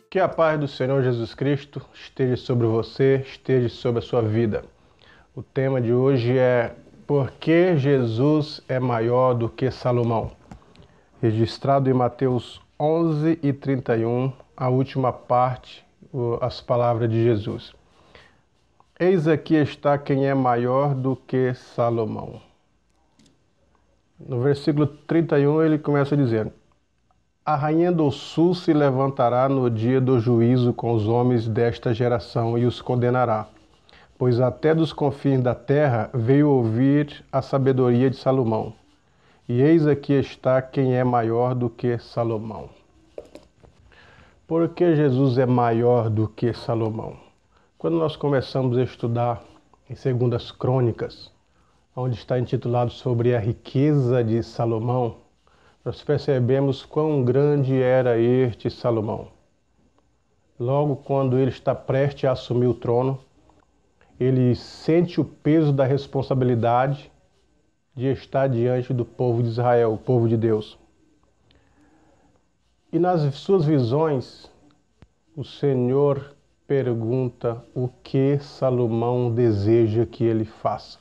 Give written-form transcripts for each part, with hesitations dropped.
Que a paz do Senhor Jesus Cristo esteja sobre você, esteja sobre a sua vida. O tema de hoje é Por que Jesus é maior do que Salomão? Registrado em Mateus 11:31, a última parte, as palavras de Jesus. Eis aqui está quem é maior do que Salomão. No versículo 31 ele começa dizendo: A rainha do sul se levantará no dia do juízo com os homens desta geração e os condenará, pois até dos confins da terra veio ouvir a sabedoria de Salomão. E eis aqui está quem é maior do que Salomão. Por que Jesus é maior do que Salomão? Quando nós começamos a estudar em 2 Crônicas, onde está intitulado sobre a riqueza de Salomão, nós percebemos quão grande era este Salomão. Logo quando ele está prestes a assumir o trono, ele sente o peso da responsabilidade de estar diante do povo de Israel, o povo de Deus. E nas suas visões, o Senhor pergunta o que Salomão deseja que ele faça.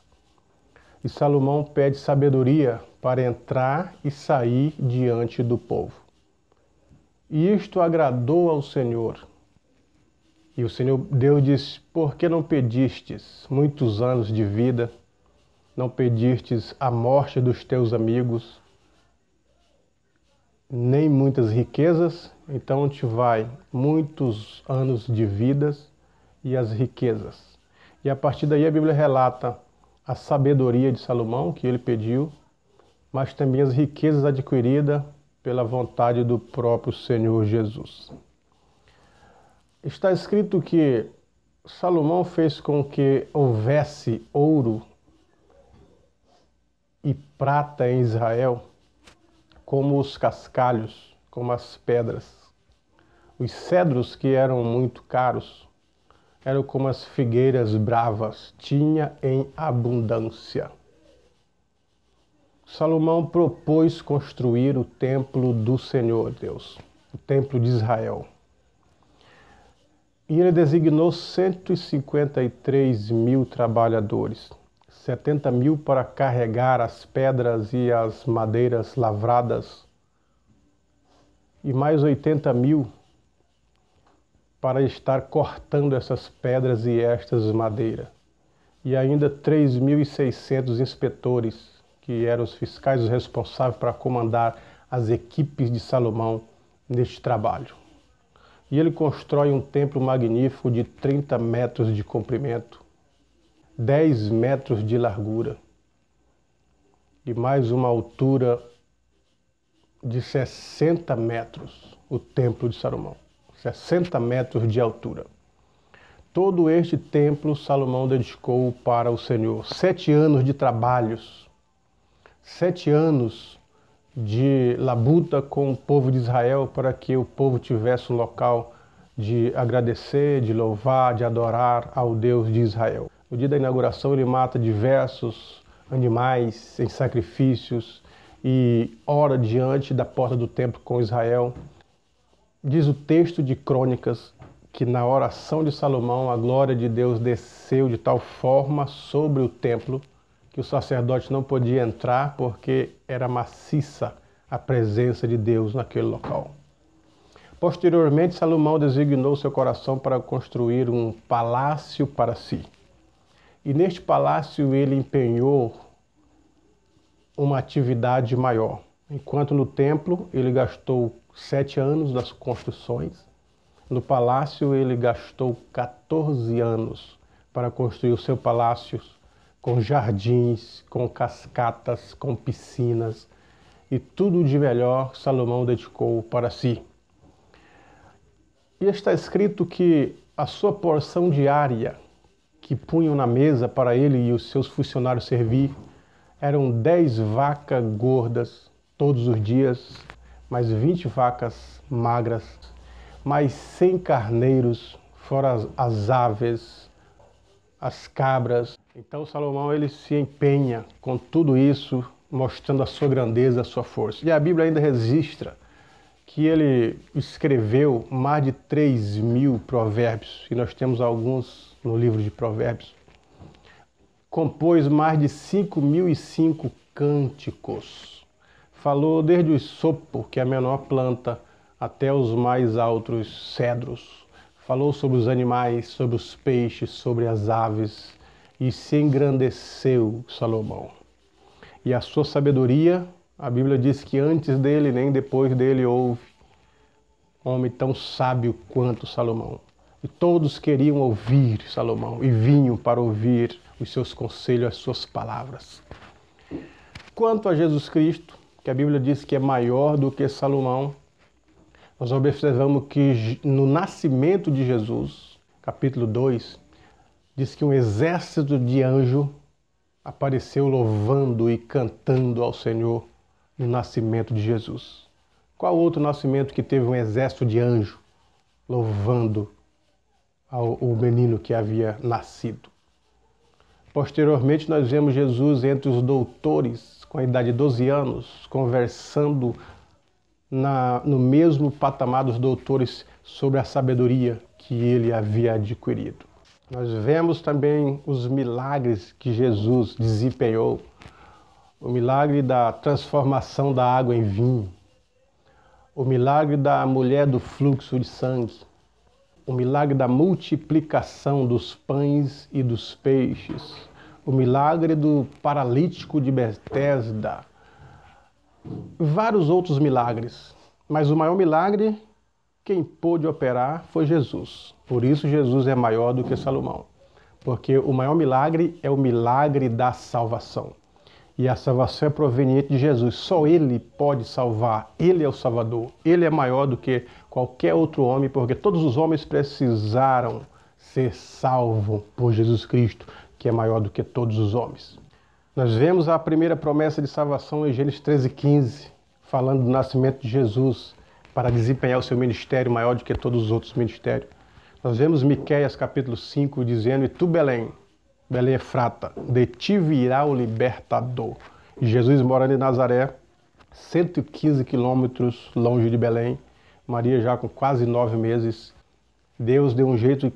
E Salomão pede sabedoria para entrar e sair diante do povo. E isto agradou ao Senhor. E o Senhor Deus disse: por que não pedistes muitos anos de vida? Não pedistes a morte dos teus amigos? Nem muitas riquezas? Então te vai muitos anos de vidas e as riquezas. E a partir daí a Bíblia relata a sabedoria de Salomão que ele pediu, mas também as riquezas adquiridas pela vontade do próprio Senhor Jesus. Está escrito que Salomão fez com que houvesse ouro e prata em Israel, como os cascalhos, como as pedras. Os cedros, que eram muito caros, eram como as figueiras bravas, tinha em abundância. Salomão propôs construir o templo do Senhor Deus, o templo de Israel. E ele designou 153 mil trabalhadores, 70 mil para carregar as pedras e as madeiras lavradas, e mais 80 mil para estar cortando essas pedras e estas madeiras. E ainda 3.600 inspetores, que eram os fiscais os responsáveis para comandar as equipes de Salomão neste trabalho. E ele constrói um templo magnífico de 30 metros de comprimento, 10 metros de largura e mais uma altura de 60 metros, o templo de Salomão. 60 metros de altura. Todo este templo Salomão dedicou para o Senhor. 7 anos de trabalhos, 7 anos de labuta com o povo de Israel para que o povo tivesse um local de agradecer, de louvar, de adorar ao Deus de Israel. No dia da inauguração ele mata diversos animais em sacrifícios e ora diante da porta do templo com Israel. Diz o texto de Crônicas que na oração de Salomão a glória de Deus desceu de tal forma sobre o templo que o sacerdote não podia entrar porque era maciça a presença de Deus naquele local. Posteriormente, Salomão designou seu coração para construir um palácio para si. E neste palácio ele empenhou uma atividade maior. Enquanto no templo ele gastou 7 anos das construções, no palácio ele gastou 14 anos para construir o seu palácio com jardins, com cascatas, com piscinas e tudo de melhor Salomão dedicou para si. E está escrito que a sua porção diária que punham na mesa para ele e os seus funcionários servir eram 10 vacas gordas todos os dias, mais 20 vacas magras, mais 100 carneiros, fora as aves, as cabras. Então Salomão ele se empenha com tudo isso, mostrando a sua grandeza, a sua força. E a Bíblia ainda registra que ele escreveu mais de 3.000 provérbios, e nós temos alguns no livro de Provérbios. Compôs mais de 5.005 cânticos. Falou desde o isopo, que é a menor planta, até os mais altos cedros. Falou sobre os animais, sobre os peixes, sobre as aves, e se engrandeceu Salomão. E a sua sabedoria, a Bíblia diz que antes dele nem depois dele houve homem tão sábio quanto Salomão. E todos queriam ouvir Salomão e vinham para ouvir os seus conselhos, as suas palavras. Quanto a Jesus Cristo, que a Bíblia diz que é maior do que Salomão, nós observamos que no nascimento de Jesus, capítulo 2, diz que um exército de anjos apareceu louvando e cantando ao Senhor no nascimento de Jesus. Qual outro nascimento que teve um exército de anjos louvando o menino que havia nascido? Posteriormente, nós vemos Jesus entre os doutores, com a idade de 12 anos, conversando no mesmo patamar dos doutores sobre a sabedoria que ele havia adquirido. Nós vemos também os milagres que Jesus desempenhou. O milagre da transformação da água em vinho. O milagre da mulher do fluxo de sangue. O milagre da multiplicação dos pães e dos peixes. O milagre do paralítico de Betesda. Vários outros milagres. Mas o maior milagre, quem pôde operar foi Jesus. Por isso Jesus é maior do que Salomão. Porque o maior milagre é o milagre da salvação. E a salvação é proveniente de Jesus. Só Ele pode salvar. Ele é o Salvador. Ele é maior do que qualquer outro homem, porque todos os homens precisaram ser salvos por Jesus Cristo, que é maior do que todos os homens. Nós vemos a primeira promessa de salvação em Gênesis 13:15, falando do nascimento de Jesus, para desempenhar o seu ministério maior do que todos os outros ministérios. Nós vemos Miqueias capítulo 5 dizendo: "E tu, Belém, Belém Efrata, de ti virá o libertador." Jesus morando em Nazaré, 115 quilômetros longe de Belém, Maria já com quase 9 meses. Deus deu um jeito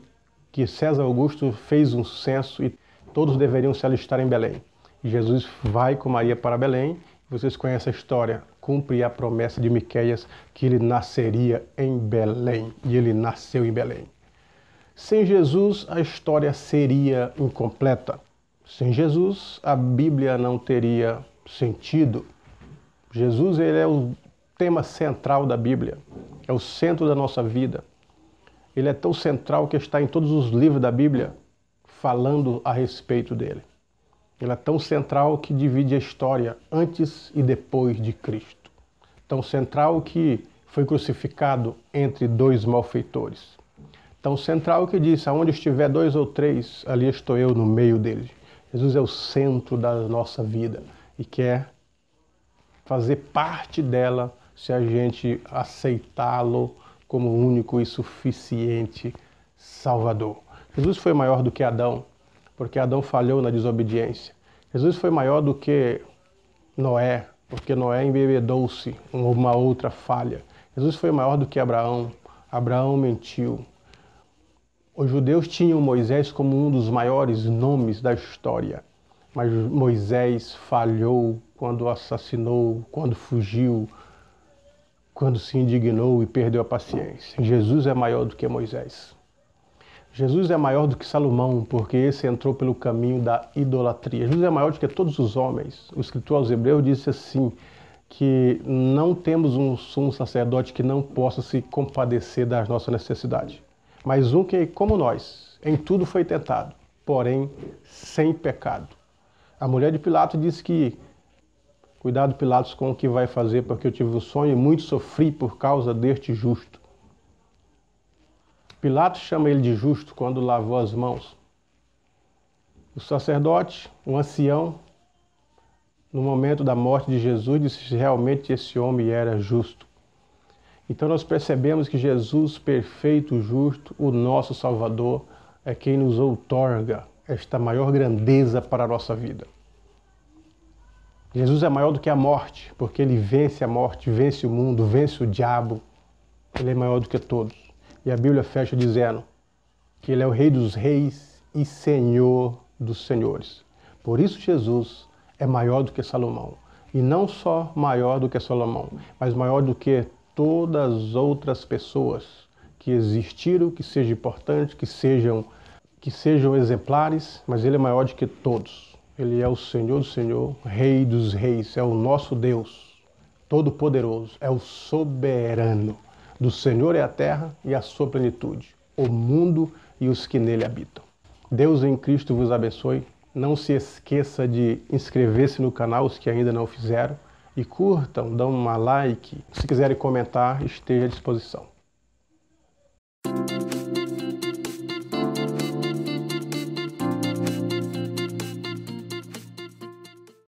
que César Augusto fez um censo e todos deveriam se alistar em Belém. Jesus vai com Maria para Belém. Vocês conhecem a história, cumpre a promessa de Miqueias que ele nasceria em Belém, e ele nasceu em Belém. Sem Jesus, a história seria incompleta. Sem Jesus, a Bíblia não teria sentido. Jesus, ele é o tema central da Bíblia, é o centro da nossa vida. Ele é tão central que está em todos os livros da Bíblia falando a respeito dele. Ele é tão central que divide a história antes e depois de Cristo. Tão central que foi crucificado entre dois malfeitores. Tão central que disse: aonde estiver 2 ou 3, ali estou eu no meio deles. Jesus é o centro da nossa vida e quer fazer parte dela se a gente aceitá-lo como único e suficiente Salvador. Jesus foi maior do que Adão, porque Adão falhou na desobediência. Jesus foi maior do que Noé, porque Noé embebedou-se uma outra falha. Jesus foi maior do que Abraão. Abraão mentiu. Os judeus tinham Moisés como um dos maiores nomes da história, mas Moisés falhou quando assassinou, quando fugiu, quando se indignou e perdeu a paciência. Jesus é maior do que Moisés. Jesus é maior do que Salomão, porque esse entrou pelo caminho da idolatria. Jesus é maior do que todos os homens. O escritor aos Hebreus disse assim, que não temos um sumo sacerdote que não possa se compadecer das nossas necessidades, mas um que, como nós, em tudo foi tentado, porém sem pecado. A mulher de Pilatos disse que: cuidado, Pilatos, com o que vai fazer, porque eu tive um sonho e muito sofri por causa deste justo. Pilatos chama ele de justo quando lavou as mãos. O sacerdote, o ancião, no momento da morte de Jesus, disse se realmente esse homem era justo. Então nós percebemos que Jesus, perfeito, justo, o nosso Salvador, é quem nos outorga esta maior grandeza para a nossa vida. Jesus é maior do que a morte, porque ele vence a morte, vence o mundo, vence o diabo. Ele é maior do que todos. E a Bíblia fecha dizendo que ele é o Rei dos reis e Senhor dos senhores. Por isso Jesus é maior do que Salomão. E não só maior do que Salomão, mas maior do que todas as outras pessoas que existiram, que sejam importantes, que sejam exemplares, mas ele é maior do que todos. Ele é o Senhor do Senhor, Rei dos reis, é o nosso Deus, todo-poderoso, é o soberano. Do Senhor é a terra e a sua plenitude, o mundo e os que nele habitam. Deus em Cristo vos abençoe. Não se esqueça de inscrever-se no canal, os que ainda não fizeram, e curtam, dão uma like. Se quiserem comentar, esteja à disposição.